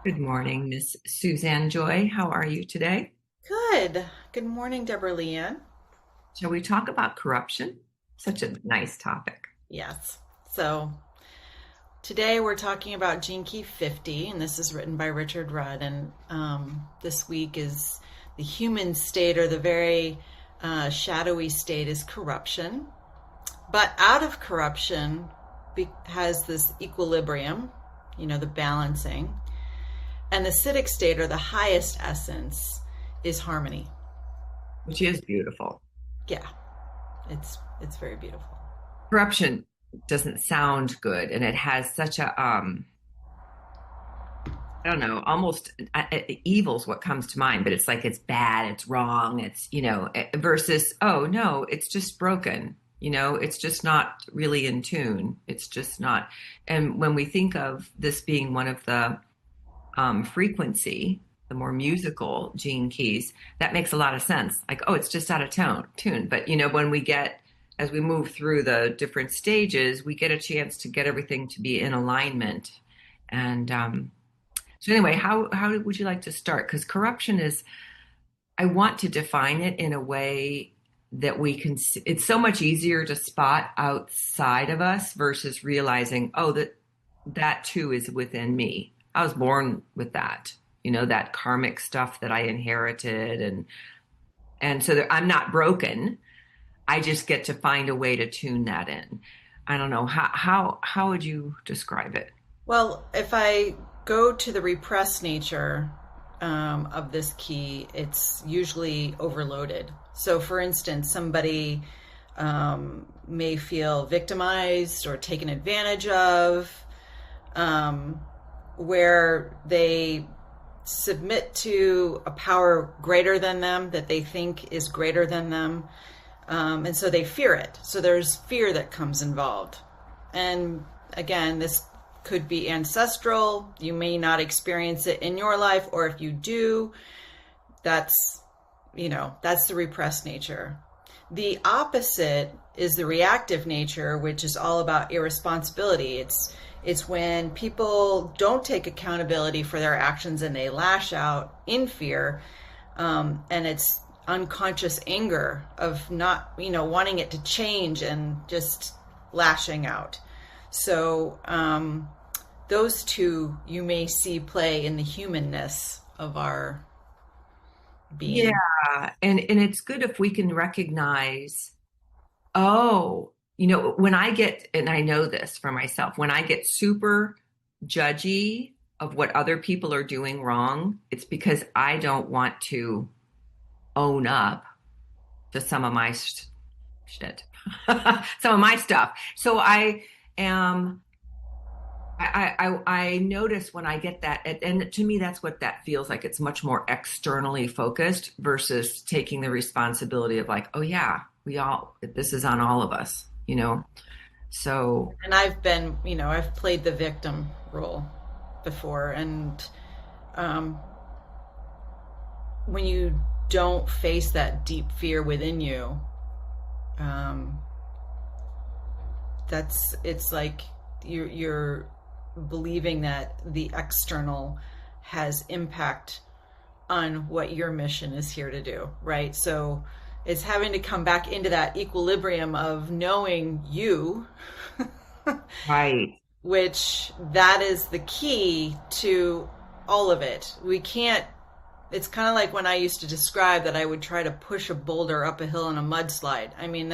Good morning, Miss Suzanne Joy. How are you today? Good. Good morning, Deborah LeeAnn. Shall we talk about corruption? Such a nice topic. Yes. So today we're talking about Gene Key 50, and this is written by Richard Rudd. And this week is the human state, or the very shadowy state, is corruption. But out of corruption has this equilibrium, the balancing. And the Siddhic state, or the highest essence, is harmony. Which is beautiful. Yeah, it's very beautiful. Corruption doesn't sound good, and it has such a I don't know, almost evil's what comes to mind, but it's like it's bad, it's wrong, versus, oh no, it's just broken. It's just not really in tune. It's just not. And when we think of this being one of the frequency, the more musical gene keys, that makes a lot of sense. Like, oh, it's just out of tune. But when as we move through the different stages, we get a chance to get everything to be in alignment. And so anyway, how would you like to start? Because corruption is, I want to define it in a way that we can see. It's so much easier to spot outside of us versus realizing, oh, that too is within me. I was born with that, that karmic stuff that I inherited, and so I'm not broken. I just get to find a way to tune that in. I don't know how would you describe it? Well, if I go to the repressed nature of this key, it's usually overloaded. So, for instance, somebody may feel victimized or taken advantage of, where they submit to a power greater than them that they think is greater than them. And so they fear it. So there's fear that comes involved. And again, this could be ancestral. You may not experience it in your life, or if you do, that's the repressed nature. The opposite is the reactive nature, which is all about irresponsibility. It's when people don't take accountability for their actions and they lash out in fear, and it's unconscious anger of not, wanting it to change and just lashing out. So those two you may see play in the humanness of our being. Yeah, and it's good if we can recognize, oh, when I get, and I know this for myself, when I get super judgy of what other people are doing wrong, it's because I don't want to own up to some of my shit, some of my stuff. So I am, I notice when I get that, and to me, that's what that feels like. It's much more externally focused versus taking the responsibility of like, oh yeah, this is on all of us. So, And I've played the victim role before. And when you don't face that deep fear within you, it's like you're believing that the external has impact on what your mission is here to do, right? So it's having to come back into that equilibrium of knowing you, right. which that is the key to all of it. We can't, it's kind of like when I used to describe that I would try to push a boulder up a hill in a mudslide. I mean,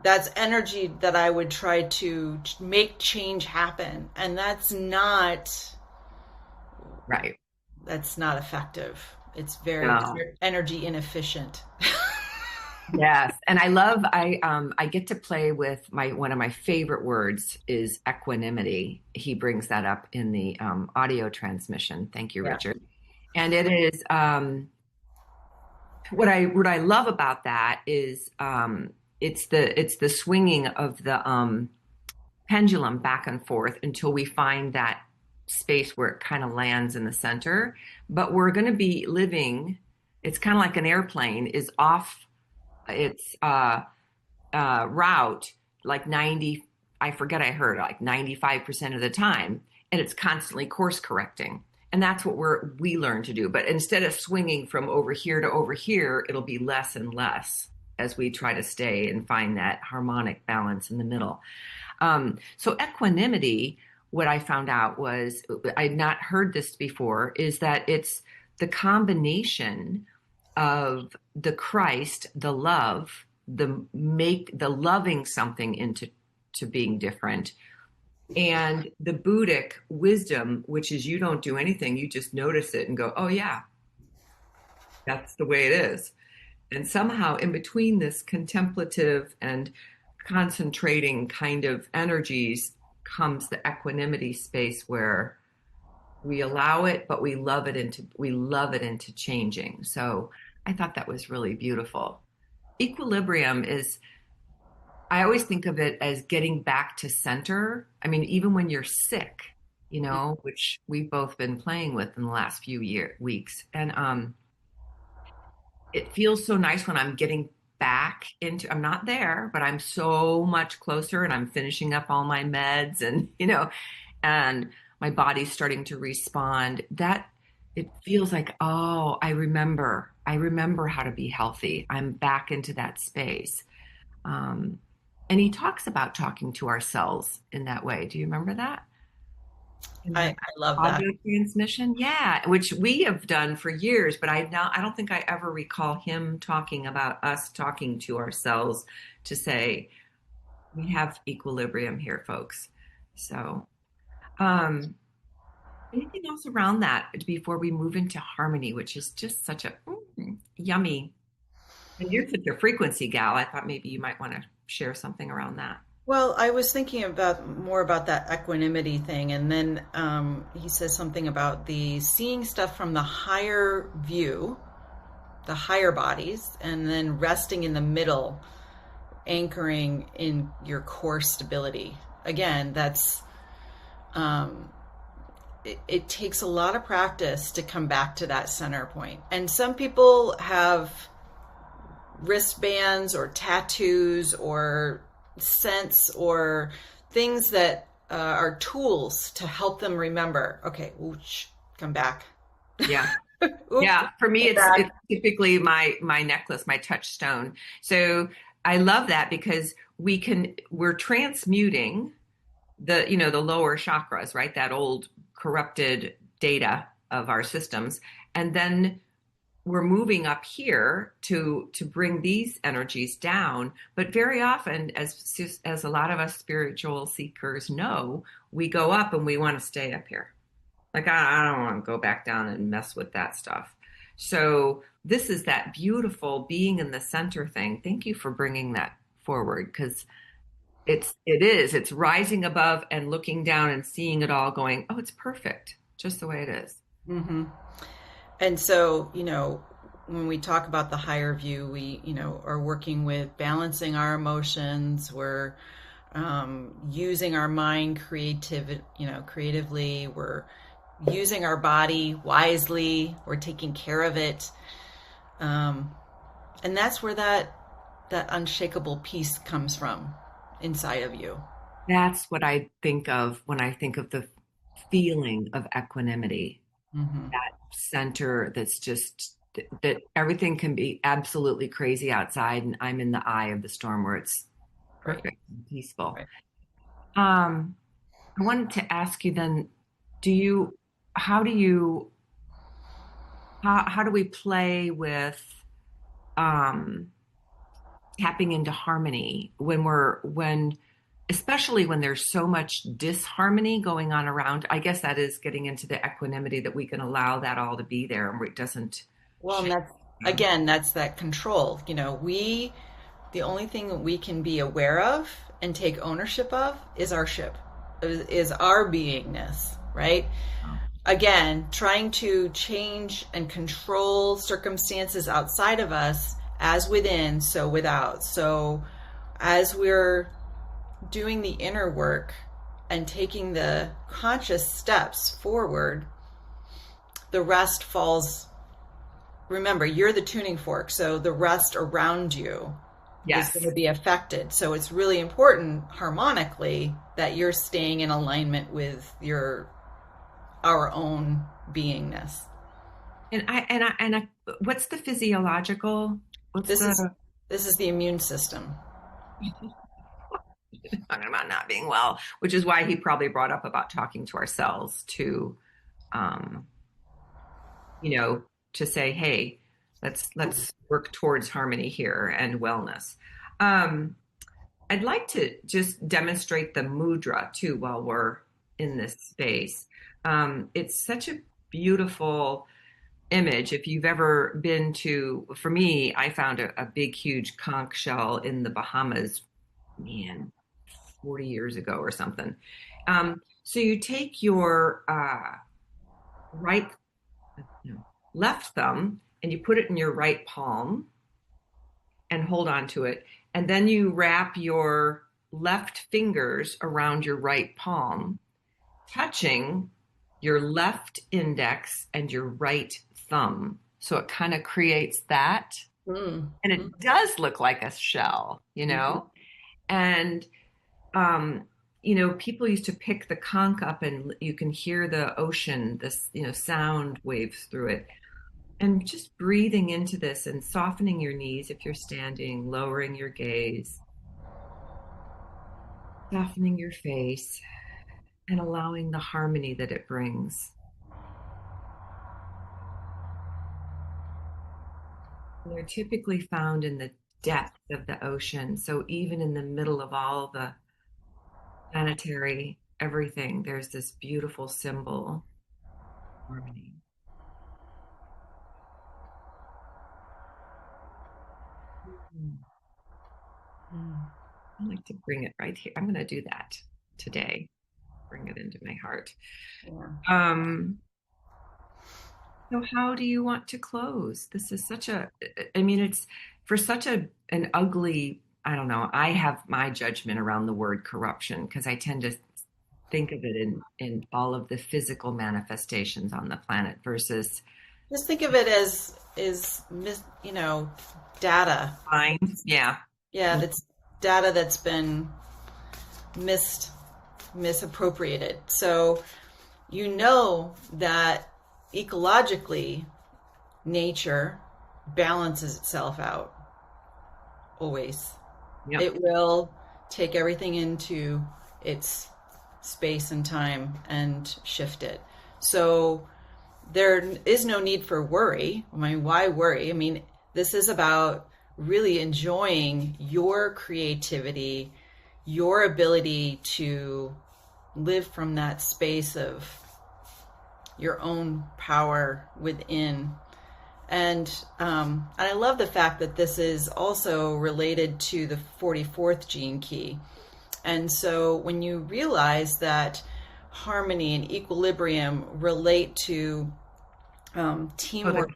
that's energy that I would try to make change happen. And that's not Right. effective. It's very No. energy inefficient. Yes, and I get to play with one of my favorite words is equanimity. He brings that up in the audio transmission. Thank you, Yeah. Richard. And it is what I love about that is it's the swinging of the pendulum back and forth until we find that space where it kind of lands in the center. But we're going to be living. It's kind of like an airplane is off its route like 90. I forget. I heard like 95% of the time, and it's constantly course correcting. And that's what we learn to do. But instead of swinging from over here to over here, it'll be less and less as we try to stay and find that harmonic balance in the middle. So equanimity, what I found out was, I'd not heard this before, is that it's the combination of the Christ, the love, the loving something into to being different, and the Buddhic wisdom, which is you don't do anything, you just notice it and go, oh yeah, that's the way it is. And somehow in between this contemplative and concentrating kind of energies comes the equanimity space where we allow it, but we love it into changing. So I thought that was really beautiful. Equilibrium is, I always think of it as getting back to center. I mean, even when you're sick, which we've both been playing with in the last few weeks. And it feels so nice when I'm getting back into, I'm not there, but I'm so much closer and I'm finishing up all my meds and, and my body's starting to respond. That it feels like, oh, I remember how to be healthy. I'm back into that space. And he talks about talking to ourselves in that way. Do you remember that? I love that. Audio transmission, yeah, which we have done for years, but I don't think I ever recall him talking about us talking to ourselves to say, we have equilibrium here, folks. So, anything else around that before we move into harmony, which is just such a yummy, and you're such a frequency gal, I thought maybe you might want to share something around that. Well, I was thinking more about that equanimity thing, and then he says something about the seeing stuff from the higher view, the higher bodies, and then resting in the middle, anchoring in your core stability. Again, that's it takes a lot of practice to come back to that center point. And some people have wristbands or tattoos or scents or things that are tools to help them remember. Okay, ooch, come back. Yeah. Yeah. For me, it's typically my necklace, my touchstone. So I love that because we're transmuting the lower chakras, right? That old corrupted data of our systems. And then we're moving up here to bring these energies down. But very often, as a lot of us spiritual seekers know, we go up and we want to stay up here. Like, I don't want to go back down and mess with that stuff. So this is that beautiful being in the center thing. Thank you for bringing that forward, because it's rising above and looking down and seeing it all going, oh, it's perfect, just the way it is. Mm-hmm. And so, when we talk about the higher view, we, are working with balancing our emotions. We're using our mind creatively. We're using our body wisely. We're taking care of it. And that's where that unshakable peace comes from inside of you. That's what I think of when I think of the feeling of equanimity. Mm-hmm. That center that's just that everything can be absolutely crazy outside and I'm in the eye of the storm where it's perfect and peaceful. Right. I wanted to ask you then, how do we play with tapping into harmony especially when there's so much disharmony going on around? I guess that is getting into the equanimity, that we can allow that all to be there and it doesn't. Well, that's that control. The only thing that we can be aware of and take ownership of is our beingness, right? Oh. Again, trying to change and control circumstances outside of us as within, so without. So as we're doing the inner work and taking the conscious steps forward, the rest falls. Remember, you're the tuning fork, so the rest around you is going to be affected. So it's really important harmonically that you're staying in alignment with your our own beingness. What's the physiological? What's This is the this is the immune system. talking about not being well, which is why he probably brought up about talking to ourselves to, um, you know, to say, hey, let's work towards harmony here and wellness. Um, I'd like to just demonstrate the mudra too while we're in this space. It's such a beautiful image. If you've ever been to, for me, I found a big, huge conch shell in the Bahamas, man, 40 years ago or something. So you take your right, no, left thumb and you put it in your right palm and hold on to it. And then you wrap your left fingers around your right palm, touching your left index and your right thumb. So it kind of creates that. Mm. And it does look like a shell, And, people used to pick the conch up and you can hear the ocean, this, sound waves through it. And just breathing into this and softening your knees if you're standing, lowering your gaze, softening your face, and allowing the harmony that it brings. And they're typically found in the depth of the ocean. So even in the middle of all the planetary everything, there's this beautiful symbol, harmony. I like to bring it right here. I'm going to do that today. Bring it into my heart. Yeah. So how do you want to close? This is it's for such an ugly, I don't know. I have my judgment around the word corruption because I tend to think of it in all of the physical manifestations on the planet versus Just think of it as data. mind. Yeah. Yeah, that's data that's been misappropriated. So that ecologically nature balances itself out always. Yep. It will take everything into its space and time and shift it. So there is no need for worry. I mean, why worry? I mean, this is about really enjoying your creativity, your ability to live from that space of your own power within. And I love the fact that this is also related to the 44th gene key. And so when you realize that harmony and equilibrium relate to teamwork,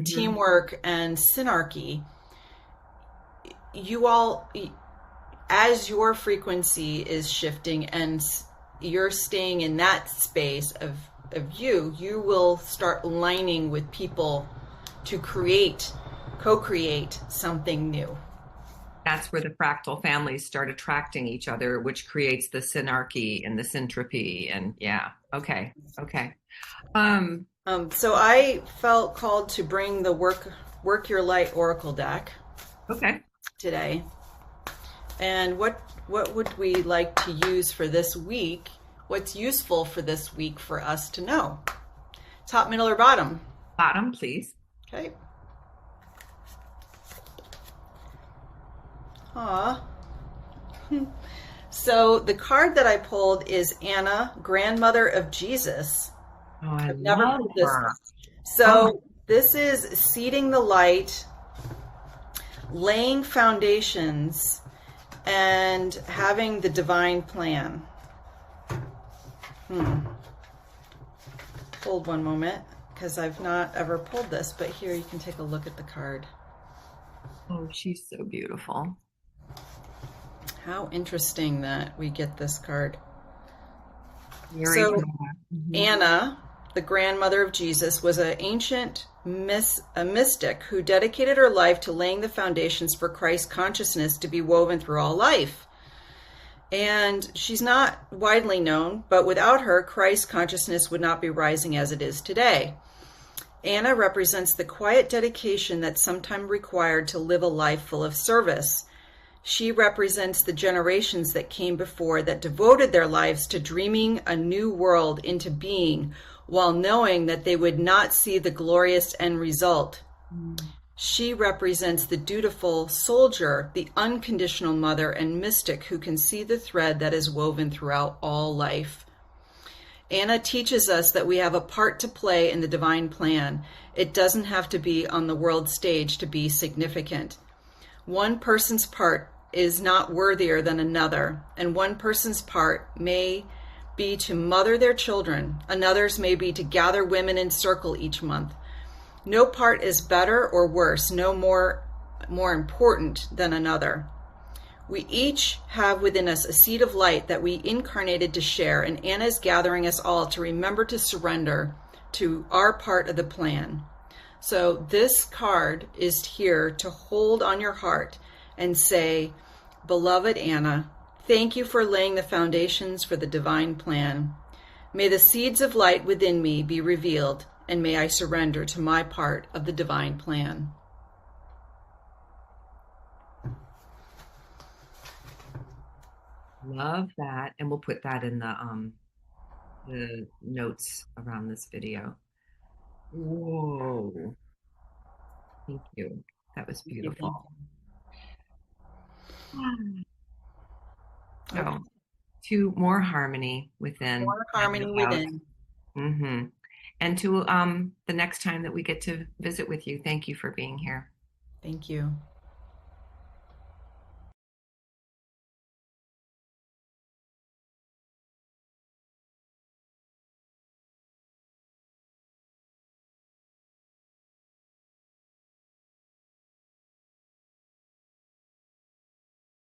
teamwork and synarchy, you all, as your frequency is shifting and you're staying in that space of you will start aligning with people to co-create something new. That's where the fractal families start attracting each other, which creates the synarchy and the syntropy. And yeah, okay. So I felt called to bring the Work Your Light Oracle deck. Okay. Today. And what would we like to use for this week? What's useful for this week for us to know? Top, middle, or bottom? Bottom, please. Okay. So the card that I pulled is Anna, grandmother of Jesus. Oh, I've never heard this. So this is seeding the light, laying foundations, and having the divine plan. Hold one moment, because I've not ever pulled this, but here you can take a look at the card. Oh, she's so beautiful. How interesting that we get this card. Mm-hmm. Anna, the grandmother of Jesus, was an ancient a mystic who dedicated her life to laying the foundations for Christ's consciousness to be woven through all life. And she's not widely known, but without her, Christ consciousness would not be rising as it is today. Anna represents the quiet dedication that's sometimes required to live a life full of service. She represents the generations that came before that devoted their lives to dreaming a new world into being while knowing that they would not see the glorious end result. She represents the dutiful soldier, the unconditional mother and mystic who can see the thread that is woven throughout all life. Anna teaches us that we have a part to play in the divine plan. It doesn't have to be on the world stage to be significant. One person's part is not worthier than another, and one person's part may be to mother their children, another's may be to gather women in circle each month. No part is better or worse, no more important than another. We each have within us a seed of light that we incarnated to share, and Anna is gathering us all to remember to surrender to our part of the plan. So this card is here to hold on your heart and say, "Beloved Anna, thank you for laying the foundations for the divine plan. May the seeds of light within me be revealed, and may I surrender to my part of the divine plan." Love that. And we'll put that in the notes around this video. Whoa. Thank you. That was beautiful. Okay. So, to more harmony within. More harmony within. Mm-hmm. And to the next time that we get to visit with you, thank you for being here. Thank you.